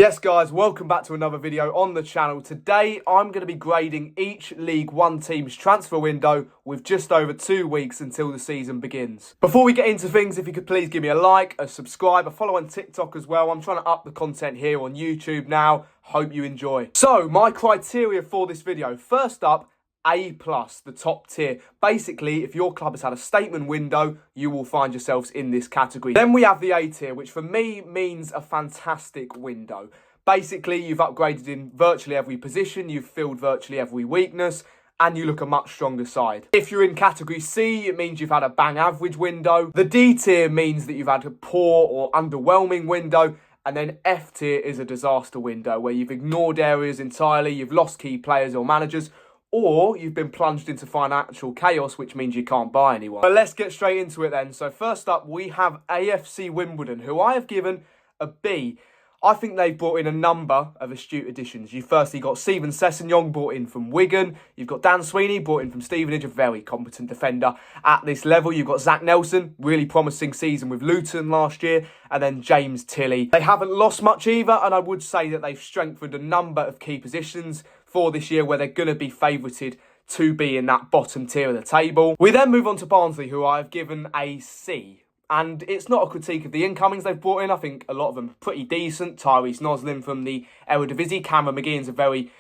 Yes guys, welcome back to another video on the channel. Today I'm going to be grading each League One team's transfer window with just over 2 weeks until the season begins. Before we get into things, if you could please give me a like, a subscribe, a follow on TikTok as well. I'm trying to up the content here on YouTube now. Hope you enjoy. So my criteria for this video, first up, A+, the top tier. Basically, if your club has had a statement window, you will find yourselves in this category. Then we have the A tier, which for me means a fantastic window. Basically, you've upgraded in virtually every position, you've filled virtually every weakness, and you look a much stronger side. If you're in category C, it means you've had a bang average window. The D tier means that you've had a poor or underwhelming window. And then F tier is a disaster window, where you've ignored areas entirely, you've lost key players or managers, or you've been plunged into financial chaos, which means you can't buy anyone. But let's get straight into it then. So first up, we have AFC Wimbledon, who I have given a B. I think they've brought in a number of astute additions. You've firstly got Steven Sessegnon brought in from Wigan. You've got Dan Sweeney brought in from Stevenage, a very competent defender at this level. You've got Zach Nelson, really promising season with Luton last year. And then James Tilley. They haven't lost much either, and I would say that they've strengthened a number of key positions for this year where they're going to be favoured to be in that bottom tier of the table. We then move on to Barnsley, who I've given a C. And it's not a critique of the incomings they've brought in. I think a lot of them are pretty decent. Tyrese Noslin from the Eredivisie. Cameron McGeehan's a very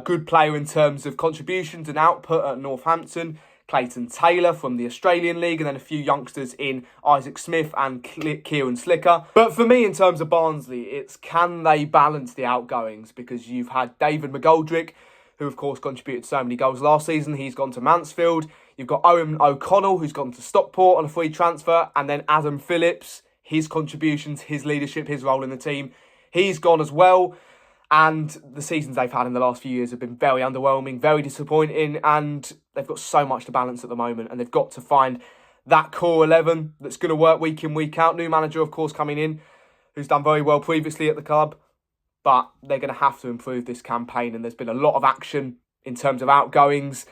good player in terms of contributions and output at Northampton. Clayton Taylor from the Australian League, and then a few youngsters in Isaac Smith and Kieran Slicker. But for me, in terms of Barnsley, it's can they balance the outgoings? Because you've had David McGoldrick, who of course contributed so many goals last season. He's gone to Mansfield. You've got Owen O'Connell, who's gone to Stockport on a free transfer. And then Adam Phillips, his contributions, his leadership, his role in the team, he's gone as well. And the seasons they've had in the last few years have been very underwhelming, very disappointing, and they've got so much to balance at the moment, and they've got to find that core 11 that's going to work week in, week out. New manager, of course, coming in, who's done very well previously at the club, but they're going to have to improve this campaign, and there's been a lot of action in terms of outgoings.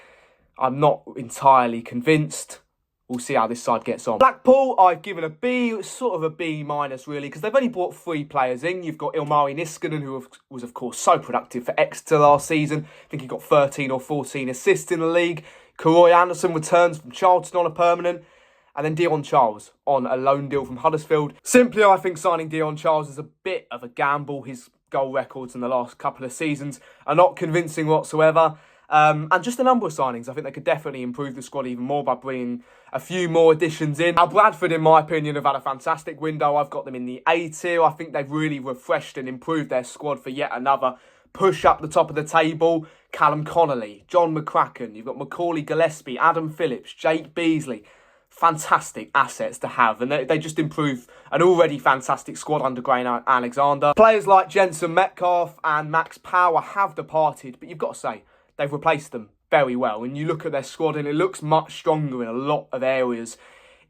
I'm not entirely convinced. We'll see how this side gets on. Blackpool, I've given a B, sort of a B minus really, because they've only brought 3 players in. You've got Ilmari Niskanen, who was of course so productive for Exeter last season. I think he got 13 or 14 assists in the league. Karoy Anderson returns from Charlton on a permanent. And then Dion Charles on a loan deal from Huddersfield. Simply, I think signing Dion Charles is a bit of a gamble. His goal records in the last couple of seasons are not convincing whatsoever. And just a number of signings. I think they could definitely improve the squad even more by bringing a few more additions in. Now, Bradford, in my opinion, have had a fantastic window. I've got them in the A tier. I think they've really refreshed and improved their squad for yet another push up the top of the table. Callum Connolly, John McCracken, you've got Macaulay Gillespie, Adam Phillips, Jake Beasley. Fantastic assets to have, and they just improve an already fantastic squad under Graham Alexander. Players like Jensen Metcalf and Max Power have departed, but you've got to say, they've replaced them very well. And you look at their squad and it looks much stronger in a lot of areas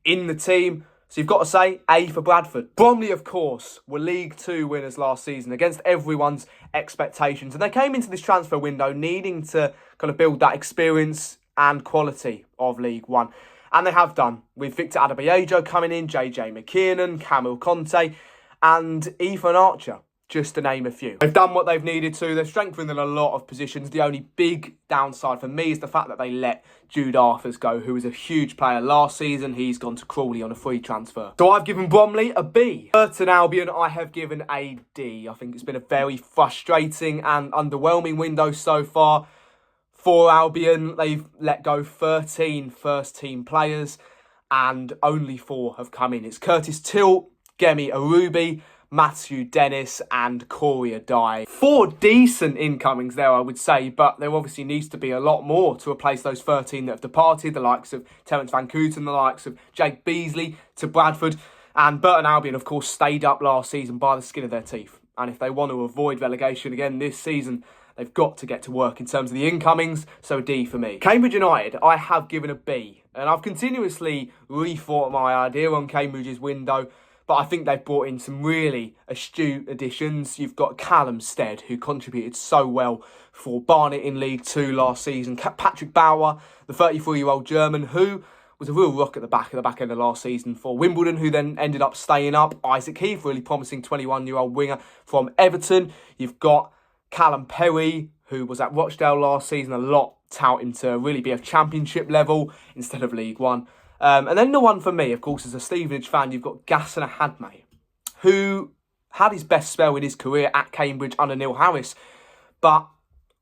in the team. So you've got to say A for Bradford. Bromley, of course, were League Two winners last season against everyone's expectations. And they came into this transfer window needing to kind of build that experience and quality of League One. And they have done, with Victor Adebayo coming in, JJ McKiernan, Camille Conte and Ethan Archer, just to name a few. They've done what they've needed to. They've strengthened in a lot of positions. The only big downside for me is the fact that they let Jude Arthurs go, who was a huge player last season. He's gone to Crawley on a free transfer. So I've given Bromley a B. Burton Albion, I have given a D. I think it's been a very frustrating and underwhelming window so far. For Albion, they've let go 13 first-team players and only 4 have come in. It's Curtis Tilt, Gemi Arubi, Matthew Dennis and Corey Adai. 4 decent incomings there, I would say, but there obviously needs to be a lot more to replace those 13 that have departed, the likes of Terence Van Kooten, the likes of Jake Beasley to Bradford. And Burton Albion, of course, stayed up last season by the skin of their teeth. And if they want to avoid relegation again this season, they've got to get to work in terms of the incomings, so D for me. Cambridge United, I have given a B. And I've continuously rethought my idea on Cambridge's window, but I think they've brought in some really astute additions. You've got Callum Stead, who contributed so well for Barnet in League Two last season. Patrick Bauer, the 33-year-old German, who was a real rock at the back end of last season for Wimbledon, who then ended up staying up. Isaac Heath, really promising 21-year-old winger from Everton. You've got Callum Perry, who was at Rochdale last season, a lot touting to really be a championship level instead of League One. And then the one for me, of course, as a Stevenage fan, you've got Gaston Hadmay, who had his best spell in his career at Cambridge under Neil Harris. But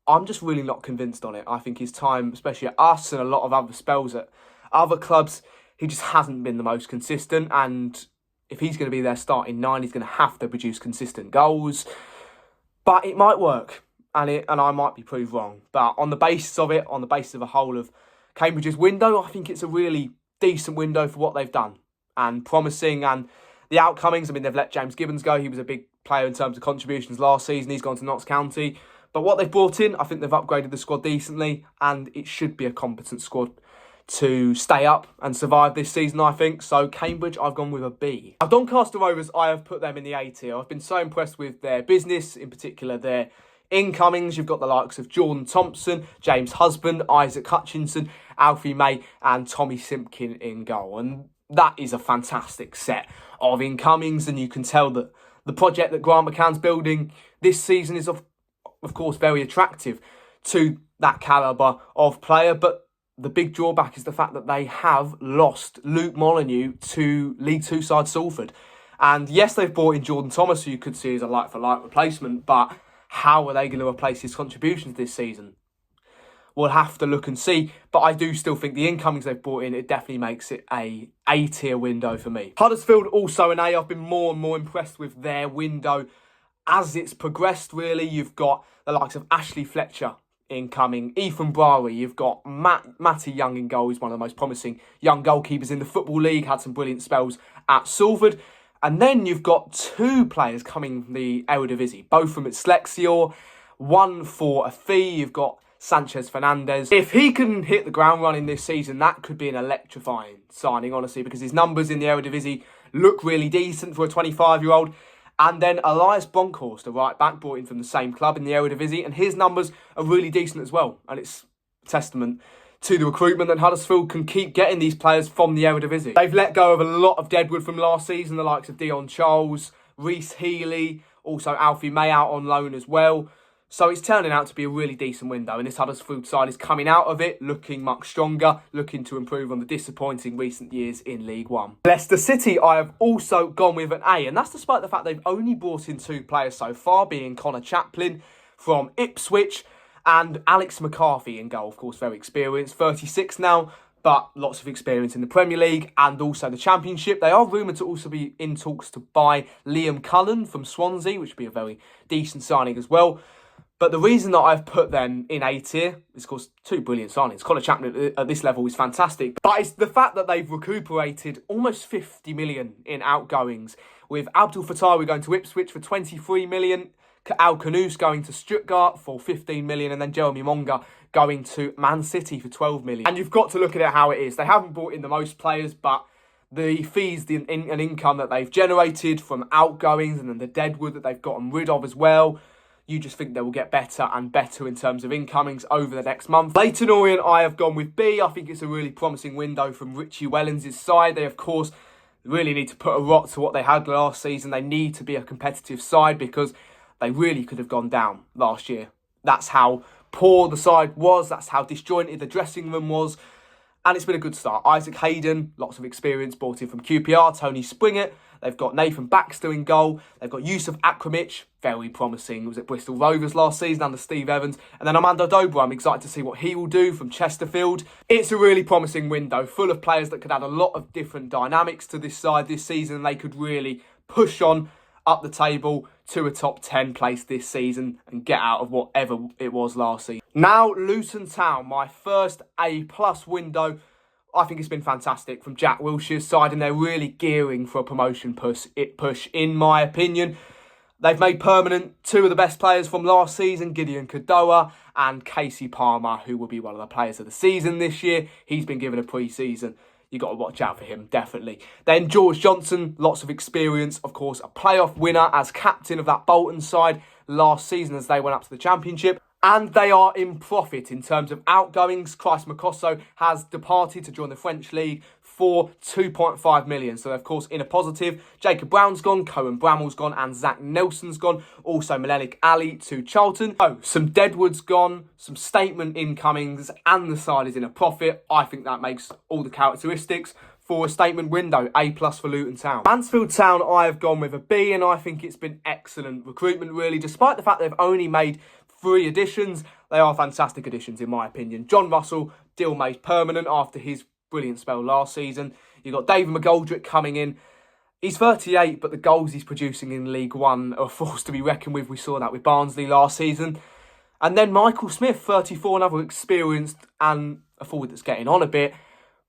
I'm just really not convinced on it. I think his time, especially at us and a lot of other spells at other clubs, he just hasn't been the most consistent. And if he's going to be their starting 9, he's going to have to produce consistent goals. But it might work, and I might be proved wrong. But on the basis of it, on the basis of a whole of Cambridge's window, I think it's a really decent window for what they've done. And promising, and the outcomings, I mean, they've let James Gibbons go. He was a big player in terms of contributions last season. He's gone to Notts County. But what they've brought in, I think they've upgraded the squad decently, and it should be a competent squad to stay up and survive this season, I think. So Cambridge, I've gone with a B. Now, Doncaster Rovers, I have put them in the A tier. I've been so impressed with their business, in particular their incomings. You've got the likes of Jordan Thompson, James Husband, Isaac Hutchinson, Alfie May and Tommy Simpkin in goal. And that is a fantastic set of incomings, and you can tell that the project that Grant McCann's building this season is, of course, very attractive to that calibre of player. But the big drawback is the fact that they have lost Luke Molyneux to League Two side Salford. And yes, they've brought in Jordan Thomas, who you could see as a like-for-like replacement, but how are they going to replace his contributions this season? We'll have to look and see, but I do still think the incomings they've brought in, it definitely makes it a A-tier window for me. Huddersfield, also an A. I've been more and more impressed with their window as it's progressed, really. You've got the likes of Ashley Fletcher incoming, Ethan Brary, you've got Matty Young in goal, who's one of the most promising young goalkeepers in the Football League, had some brilliant spells at Salford. And then you've got 2 players coming from the Eredivisie, both from Excelsior, one for a fee. You've got Sanchez Fernandez. If he can hit the ground running this season, that could be an electrifying signing, honestly, because his numbers in the Eredivisie look really decent for a 25-year-old. And then Elias Bronkhorst, a right-back, brought in from the same club in the Eredivisie, and his numbers are really decent as well. And it's a testament to the recruitment that Huddersfield can keep getting these players from the Eredivisie. They've let go of a lot of deadwood from last season, the likes of Dion Charles, Reece Healy, also Alfie May out on loan as well. So it's turning out to be a really decent window, and this Huddersfield side is coming out of it looking much stronger, looking to improve on the disappointing recent years in League One. Leicester City, I have also gone with an A, and that's despite the fact they've only brought in 2 players so far, being Connor Chaplin from Ipswich and Alex McCarthy in goal. Of course, very experienced, 36 now, but lots of experience in the Premier League and also the Championship. They are rumoured to also be in talks to buy Liam Cullen from Swansea, which would be a very decent signing as well. But the reason that I've put them in A tier is, of course, 2 brilliant signings. Connor Chaplin at this level is fantastic. But it's the fact that they've recuperated almost 50 million in outgoings, with Abdul Fattah going to Ipswich for 23 million, Al Khanous going to Stuttgart for 15 million, and then Jeremy Monga going to Man City for 12 million. And you've got to look at it how it is. They haven't brought in the most players, but the fees and income that they've generated from outgoings and then the deadwood that they've gotten rid of as well, you just think they will get better and better in terms of incomings over the next month. Leyton Orient, I have gone with B. I think it's a really promising window from Richie Wellens' side. They, of course, really need to put a rot to what they had last season. They need to be a competitive side because they really could have gone down last year. That's how poor the side was. That's how disjointed the dressing room was. And it's been a good start. Isaac Hayden, lots of experience, brought in from QPR. Tony Springett. They've got Nathan Baxter in goal. They've got Yusuf Akramich, very promising. He was at Bristol Rovers last season under Steve Evans. And then Armando Dobra, I'm excited to see what he will do from Chesterfield. It's a really promising window, full of players that could add a lot of different dynamics to this side this season. And they could really push on up the table to a top 10 place this season and get out of whatever it was last season. Now, Luton Town, my first A+ window. I think it's been fantastic from Jack Wilshere's side, and they're really gearing for a promotion push in my opinion. They've made permanent 2 of the best players from last season, Gideon Kadoa and Casey Palmer, who will be one of the players of the season this year. He's been given a pre-season. You've got to watch out for him, definitely. Then George Johnson, lots of experience. Of course, a playoff winner as captain of that Bolton side last season as they went up to the Championship. And they are in profit in terms of outgoings. Christ Makosso has departed to join the French League for 2.5 million. So, of course, in a positive, Jacob Brown's gone, Cohen Bramall's gone, and Zach Nelson's gone. Also, Melenik Ali to Charlton. Oh, some Deadwood's gone, some statement incomings, and the side is in a profit. I think that makes all the characteristics for a statement window. A+ for Luton Town. Mansfield Town, I have gone with a B, and I think it's been excellent recruitment, really. Despite the fact they've only made 3 additions, they are fantastic additions, in my opinion. John Russell, deal made permanent after his brilliant spell last season. You've got David McGoldrick coming in. He's 38, but the goals he's producing in League One are a force to be reckoned with. We saw that with Barnsley last season. And then Michael Smith, 34, another experienced and a forward that's getting on a bit,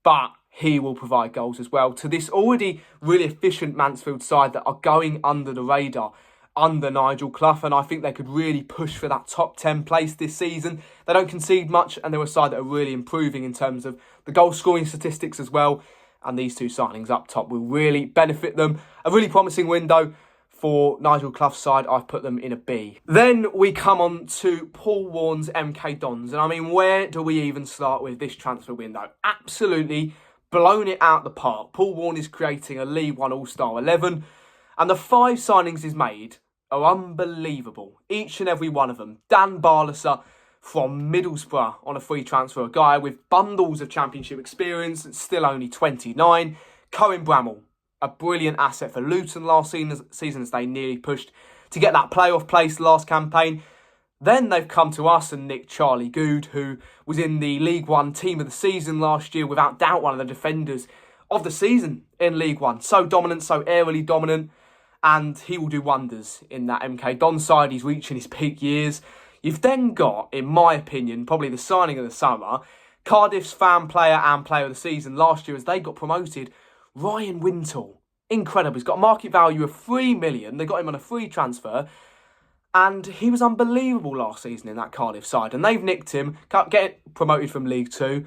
but he will provide goals as well to this already really efficient Mansfield side that are going under the radar under Nigel Clough, and I think they could really push for that top 10 place this season. They don't concede much, and they're a side that are really improving in terms of the goal scoring statistics as well, and these 2 signings up top will really benefit them. A really promising window for Nigel Clough's side. I've put them in a B. Then we come on to Paul Warne's MK Dons, and I mean, where do we even start with this transfer window? Absolutely blown it out the park. Paul Warne is creating a League One All-Star 11, and the 5 signings he's made are unbelievable. Each and every one of them. Dan Barlaser from Middlesbrough on a free transfer. A guy with bundles of championship experience and still only 29. Cohen Bramall, a brilliant asset for Luton last season as they nearly pushed to get that playoff place last campaign. Then they've come to us and nicked Charlie Good, who was in the League One team of the season last year. Without doubt, one of the defenders of the season in League One. So dominant, so aerially dominant. And he will do wonders in that MK Don side. He's reaching his peak years. You've then got, in my opinion, probably the signing of the summer, Cardiff's fan player and player of the season last year as they got promoted, Ryan Wintle. Incredible. He's got a market value of 3 million. They got him on a free transfer. And he was unbelievable last season in that Cardiff side. And they've nicked him, get promoted from League Two.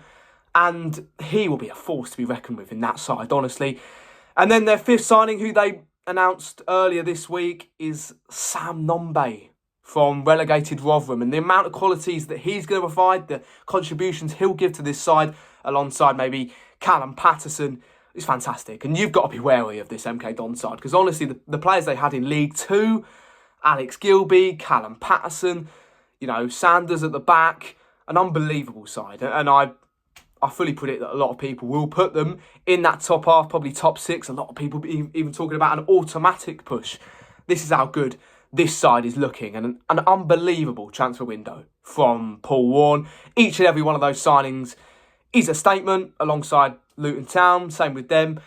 And he will be a force to be reckoned with in that side, honestly. And then their 5th signing, who they announced earlier this week, is Sam Nombe from relegated Rotherham, and the amount of qualities that he's going to provide, the contributions he'll give to this side alongside maybe Callum Patterson is fantastic. And you've got to be wary of this MK Don side because honestly the players they had in League 2, Alex Gilby, Callum Patterson, Sanders at the back, an unbelievable side. And I fully predict that a lot of people will put them in that top half, probably top 6. A lot of people even talking about an automatic push. This is how good this side is looking. And an unbelievable transfer window from Paul Warne. Each and every one of those signings is a statement alongside Luton Town. Same with them.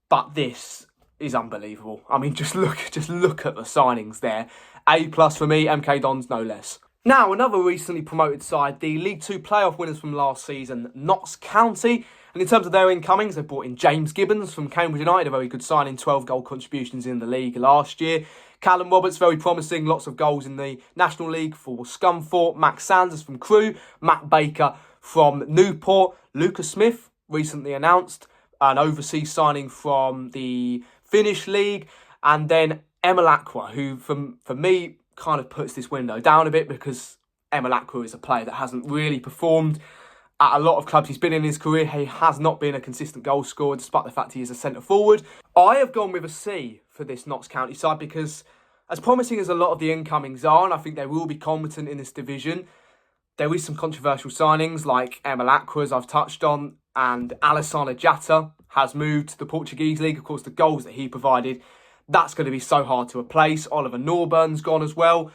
But this is unbelievable. I mean, just look at the signings there. A+ for me, MK Dons no less. Now, another recently promoted side, the League 2 playoff winners from last season, Notts County. And in terms of their incomings, they brought in James Gibbons from Cambridge United, a very good signing, 12 goal contributions in the league last year. Callum Roberts, very promising, lots of goals in the National League for Scunthorpe. Max Sanders from Crewe. Matt Baker from Newport. Lucas Smith, recently announced, an overseas signing from the Finnish League. And then Emil Akwa, who, for me, kind of puts this window down a bit because Emil Akwa is a player that hasn't really performed at a lot of clubs he's been in his career. He has not been a consistent goal scorer despite the fact he is a centre forward. I have gone with a C for this Notts County side because as promising as a lot of the incomings are, and I think they will be competent in this division, there is some controversial signings like Emil Akwa, as I've touched on, and Alessandro Jatta has moved to the Portuguese league. Of course, the goals that he provided, that's going to be so hard to replace. Oliver Norburn's gone as well.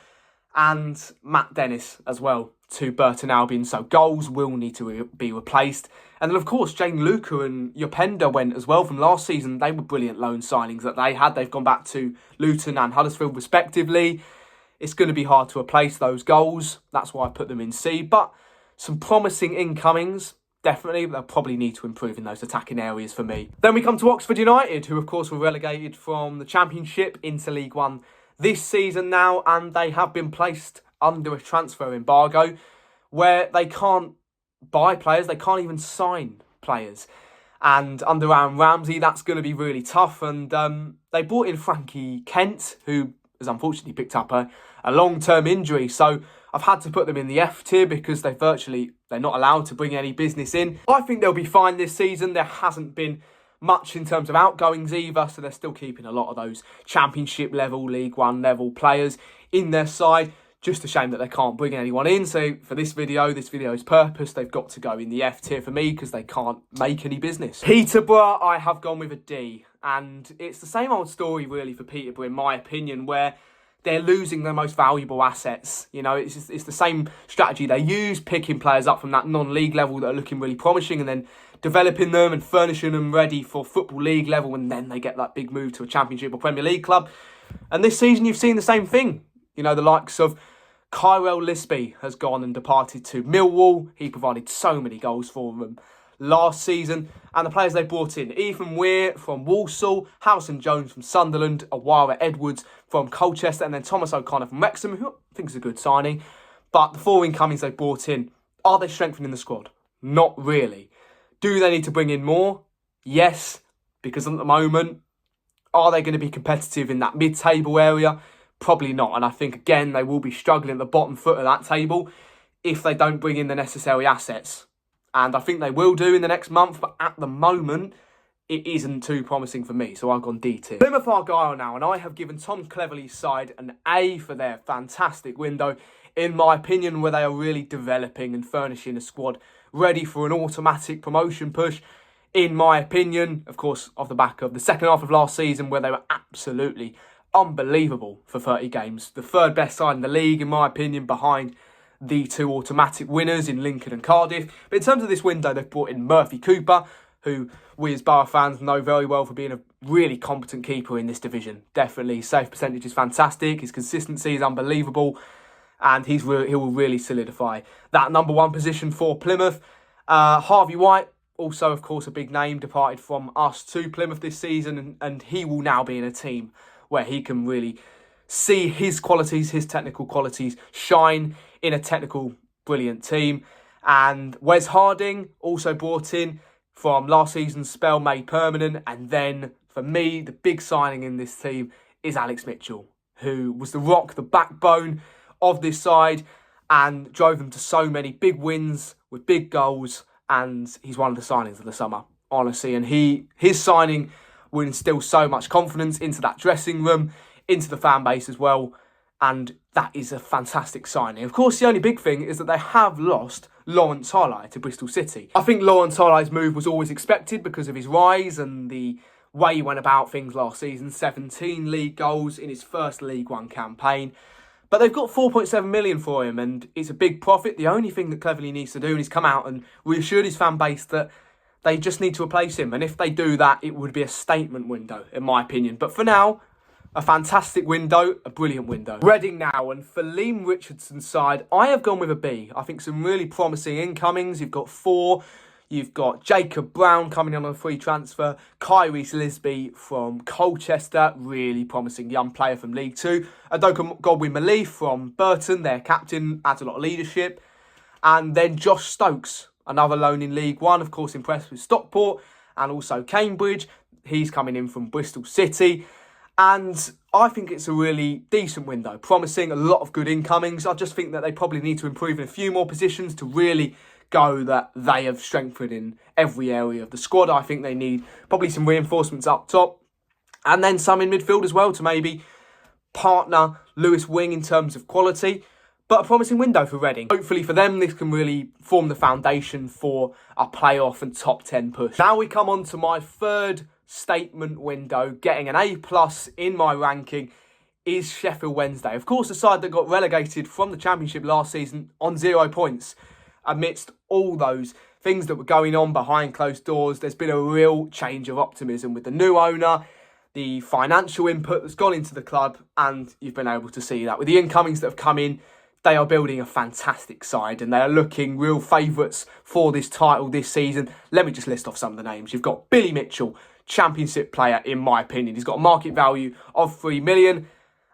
And Matt Dennis as well to Burton Albion. So goals will need to be replaced. And then, of course, Jane Luca and Yopenda went as well from last season. They were brilliant loan signings that they had. They've gone back to Luton and Huddersfield respectively. It's going to be hard to replace those goals. That's why I put them in C. But some promising incomings. Definitely, they'll probably need to improve in those attacking areas for me. Then we come to Oxford United, who of course were relegated from the Championship into League One this season now, and they have been placed under a transfer embargo where they can't buy players, they can't even sign players. And under Aaron Ramsey, that's going to be really tough. And they brought in Frankie Kent, who has unfortunately picked up a long-term injury. So I've had to put them in the F tier because they're not allowed to bring any business in. I think they'll be fine this season. There hasn't been much in terms of outgoings either, so they're still keeping a lot of those Championship level, League One level players in their side. Just a shame that they can't bring anyone in. So for this video's purpose, they've got to go in the F tier for me because they can't make any business. Peterborough, I have gone with a D. And it's the same old story really for Peterborough, in my opinion, where they're losing their most valuable assets. You know, it's the same strategy they use, picking players up from that non-league level that are looking really promising and then developing them and furnishing them ready for Football League level, and then they get that big move to a Championship or Premier League club. And this season you've seen the same thing. You know, the likes of Kyrell Lisby has gone and departed to Millwall. He provided so many goals for them last season. And the players they brought in, Ethan Weir from Walsall, Harrison Jones from Sunderland, Awara Edwards from Colchester, and then Thomas O'Connor from Wrexham, who I think is a good signing. But the 4 incomings they brought in, are they strengthening the squad? Not really. Do they need to bring in more? Yes, because at the moment, are they going to be competitive in that mid-table area? Probably not. And I think, again, they will be struggling at the bottom foot of that table if they don't bring in the necessary assets. And I think they will do in the next month, but at the moment, it isn't too promising for me. So I've gone D tier. Plymouth Argyle now, and I have given Tom Cleverley's side an A for their fantastic window, in my opinion, where they are really developing and furnishing a squad ready for an automatic promotion push. In my opinion, of course, off the back of the second half of last season, where they were absolutely unbelievable for 30 games. The third best side in the league, in my opinion, behind the 2 automatic winners in Lincoln and Cardiff. But in terms of this window, they've brought in Murphy Cooper, who we as Borough fans know very well for being a really competent keeper in this division. Definitely. Save percentage is fantastic. His consistency is unbelievable. And he will really solidify that number 1 position for Plymouth. Harvey White, also, of course, a big name, departed from us to Plymouth this season. And he will now be in a team where he can really see his qualities, his technical qualities, shine in a technical, brilliant team. And Wes Harding, also brought in from last season's spell, made permanent. And then, for me, the big signing in this team is Alex Mitchell, who was the rock, the backbone of this side, and drove them to so many big wins with big goals. And he's one of the signings of the summer, honestly. And his signing will instill so much confidence into that dressing room, into the fan base as well. And that is a fantastic signing. Of course, the only big thing is that they have lost Lawrence Holley to Bristol City. I think Lawrence Holley's move was always expected because of his rise and the way he went about things last season. 17 league goals in his first League One campaign. But they've got 4.7 million for him, and it's a big profit. The only thing that Cleverley needs to do is come out and reassure his fan base that they just need to replace him. And if they do that, it would be a statement window, in my opinion. But for now, a fantastic window, a brilliant window. Reading now, and for Liam Richardson's side, I have gone with a B. I think some really promising incomings. You've got 4. You've got Jacob Brown coming on a free transfer. Kyrell Lisby from Colchester, really promising young player from League 2. Adoka Godwin-Malif from Burton, their captain, adds a lot of leadership. And then Josh Stokes, another loan in League 1, of course impressed with Stockport and also Cambridge. He's coming in from Bristol City. And I think it's a really decent window, promising a lot of good incomings. I just think that they probably need to improve in a few more positions to really go that they have strengthened in every area of the squad. I think they need probably some reinforcements up top and then some in midfield as well to maybe partner Lewis Wing in terms of quality. But a promising window for Reading. Hopefully for them, this can really form the foundation for a playoff and top 10 push. Now we come on to my third statement window, getting an A+ in my ranking, is Sheffield Wednesday. Of course, the side that got relegated from the Championship last season on 0 points. Amidst all those things that were going on behind closed doors, there's been a real change of optimism with the new owner, the financial input that's gone into the club, and you've been able to see that. With the incomings that have come in, they are building a fantastic side and they are looking real favourites for this title this season. Let me just list off some of the names. You've got Billy Mitchell, Championship player in my opinion. He's got a market value of 3 million,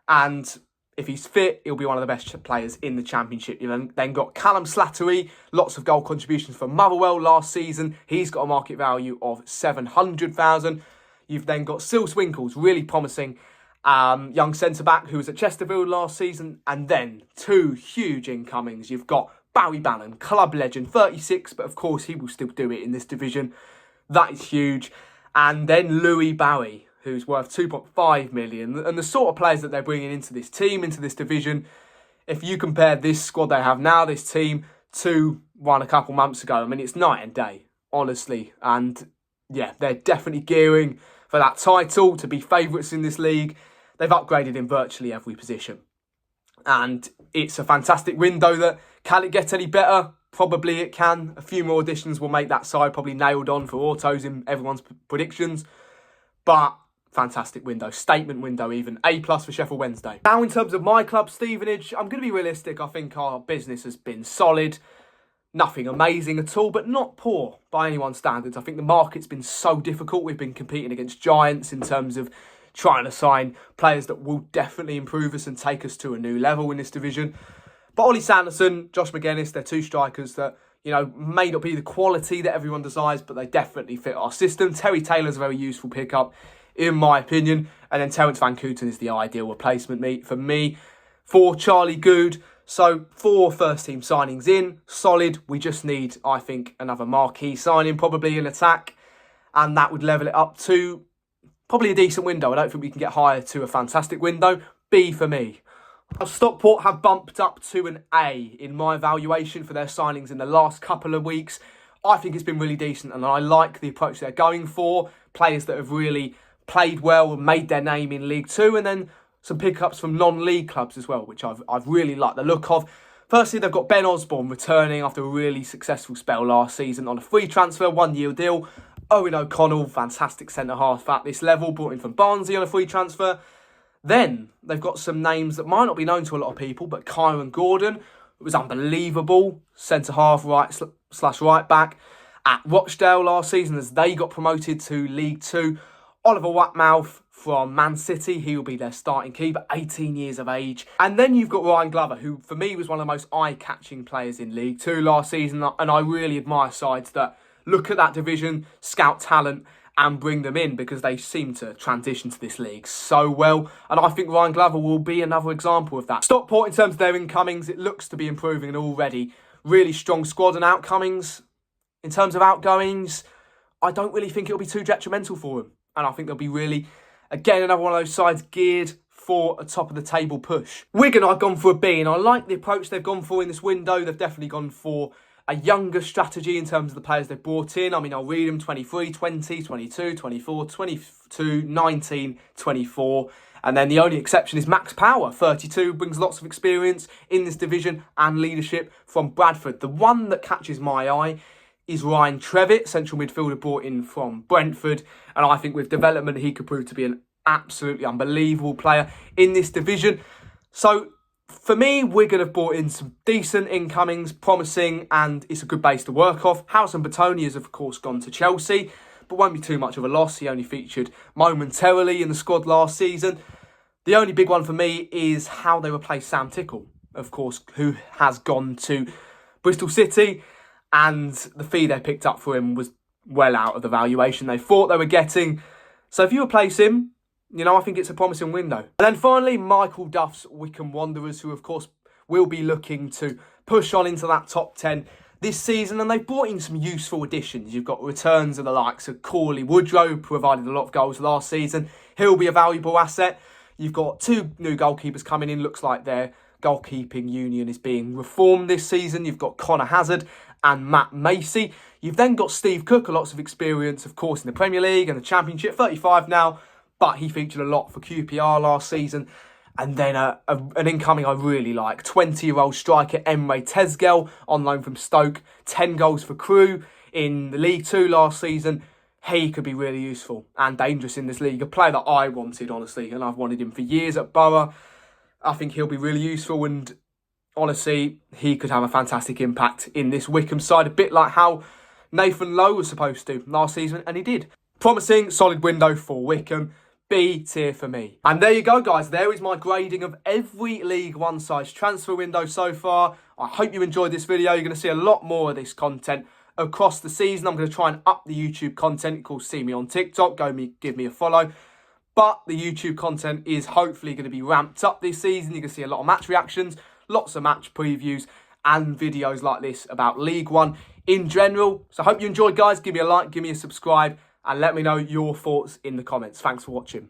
and if he's fit, he'll be one of the best players in the Championship. You've then got Callum Slattery, lots of goal contributions for Motherwell last season. He's got a market value of 700,000. You've then got Sil Swinkles, really promising young centre-back who was at Chesterfield last season. And then 2 huge incomings. You've got Barry Bannon, club legend, 36, but of course he will still do it in this division. That is huge. And then Louis Barry, who's worth 2.5 million. And the sort of players that they're bringing into this team, into this division, if you compare this squad they have now, this team, to one a couple months ago, I mean, it's night and day, honestly. And yeah, they're definitely gearing for that title, to be favourites in this league. They've upgraded in virtually every position. And it's a fantastic window. That can it get any better? Probably it can. A few more additions will make that side probably nailed on for autos in everyone's predictions. But fantastic window, statement window even. A+ for Sheffield Wednesday. Now in terms of my club, Stevenage, I'm going to be realistic. I think our business has been solid. Nothing amazing at all, but not poor by anyone's standards. I think the market's been so difficult. We've been competing against giants in terms of trying to sign players that will definitely improve us and take us to a new level in this division. But Ollie Sanderson, Josh McGuinness, they're 2 strikers that, you know, may not be the quality that everyone desires, but they definitely fit our system. Terry Taylor's a very useful pickup, in my opinion. And then Terence Van Kooten is the ideal replacement for me for Charlie Good. So 4 first-team signings in, solid. We just need, I think, another marquee signing, probably in attack. And that would level it up to probably a decent window. I don't think we can get higher to a fantastic window. B for me. Stockport have bumped up to an A in my evaluation for their signings in the last couple of weeks. I think it's been really decent, and I like the approach they're going for. Players that have really played well and made their name in League Two, and then some pickups from non-league clubs as well, which I've really liked the look of. Firstly, they've got Ben Osborne returning after a really successful spell last season on a free transfer, 1-year deal. Owen O'Connell, fantastic centre-half at this level, brought in from Barnsley on a free transfer. Then they've got some names that might not be known to a lot of people, but Kyron Gordon, it was unbelievable, centre-half, right back at Rochdale last season as they got promoted to League Two. Oliver Watmouth from Man City, he will be their starting keeper, 18 years of age. And then you've got Ryan Glover, who for me was one of the most eye-catching players in League Two last season, and I really admire sides that look at that division, scout talent, and bring them in, because they seem to transition to this league so well. And I think Ryan Glover will be another example of that. Stockport, in terms of their incomings, it looks to be improving an already really strong squad. And outcomings, in terms of outgoings, I don't really think it'll be too detrimental for them. And I think they'll be really, again, another one of those sides geared for a top-of-the-table push. Wigan, I've gone for a B, and I like the approach they've gone for in this window. They've definitely gone for a younger strategy in terms of the players they've brought in. I mean, I'll read them: 23, 20, 22, 24, 22, 19, 24. And then the only exception is Max Power, 32, brings lots of experience in this division and leadership from Bradford. The one that catches my eye is Ryan Trevitt, central midfielder brought in from Brentford. And I think with development, he could prove to be an absolutely unbelievable player in this division. So for me, we're going to have brought in some decent incomings, promising, and it's a good base to work off. Howson Batoni has, of course, gone to Chelsea, but won't be too much of a loss. He only featured momentarily in the squad last season. The only big one for me is how they replace Sam Tickle, of course, who has gone to Bristol City, and the fee they picked up for him was well out of the valuation they thought they were getting. So if you replace him, you know, I think it's a promising window. And then finally, Michael Duff's Wycombe Wanderers, who, of course, will be looking to push on into that top 10 this season. And they've brought in some useful additions. You've got returns of the likes of Corley Woodrow, who provided a lot of goals last season. He'll be a valuable asset. You've got 2 new goalkeepers coming in. Looks like their goalkeeping union is being reformed this season. You've got Connor Hazard and Matt Macy. You've then got Steve Cook, lots of experience, of course, in the Premier League and the Championship, 35 now. But he featured a lot for QPR last season. And then an incoming I really like, 20-year-old striker Emre Tezgel on loan from Stoke. 10 goals for Crewe in the League Two last season. He could be really useful and dangerous in this league. A player that I wanted, honestly, and I've wanted him for years at Borough. I think he'll be really useful, and honestly, he could have a fantastic impact in this Wycombe side. A bit like how Nathan Lowe was supposed to last season, and he did. Promising, solid window for Wycombe. B tier for me. And there you go, guys. There is my grading of every League One size transfer window so far. I hope you enjoyed this video. You're going to see a lot more of this content across the season. I'm going to try and up the YouTube content. Of course, see me on TikTok. Give me a follow. But the YouTube content is hopefully going to be ramped up this season. You're going to see a lot of match reactions, lots of match previews, and videos like this about League One in general. So I hope you enjoyed, guys. Give me a like, give me a subscribe, and let me know your thoughts in the comments. Thanks for watching.